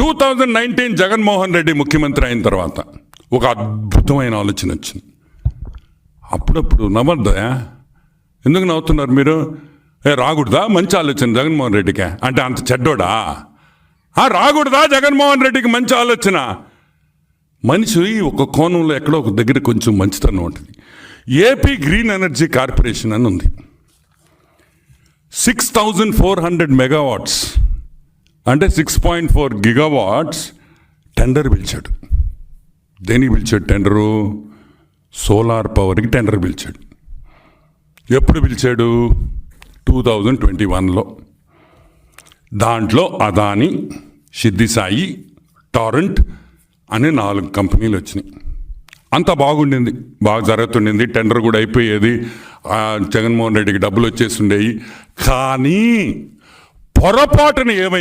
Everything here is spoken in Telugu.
2019 జగన్మోహన్ రెడ్డి ముఖ్యమంత్రి అయిన తర్వాత ఒక అద్భుతమైన ఆలోచన వచ్చింది. అప్పుడప్పుడు నవ్వద్దా? ఎందుకు నవ్వుతున్నారు మీరు? రాకూడదా మంచి ఆలోచన జగన్మోహన్ రెడ్డికి? అంటే అంత చెడ్డోడా? రాకూడదా జగన్మోహన్ రెడ్డికి మంచి ఆలోచన? మనిషి ఒక కోణంలో ఎక్కడో ఒక దగ్గర కొంచెం మంచితనం ఉంటుంది. ఏపీ గ్రీన్ ఎనర్జీ కార్పొరేషన్ అని ఉంది. 6,400 మెగావాట్స్ అంటే 6.4 గిగావాట్స్ టెండర్ పిలిచాడు. దేనికి పిలిచాడు టెండరు? సోలార్ పవర్కి టెండర్ పిలిచాడు. ఎప్పుడు పిలిచాడు? 2021లో. దాంట్లో అదాని, సిద్ధిసాయి, టారెంట్ అనే 4 కంపెనీలు వచ్చినాయి. అంత బాగుండింది, బాగా జరుగుతుండింది. టెండర్ కూడా అయిపోయేది. జగన్మోహన్ రెడ్డికి డబ్బులు వచ్చేసి ఉండేవి. కానీ పొరపాటున ఏమైంది?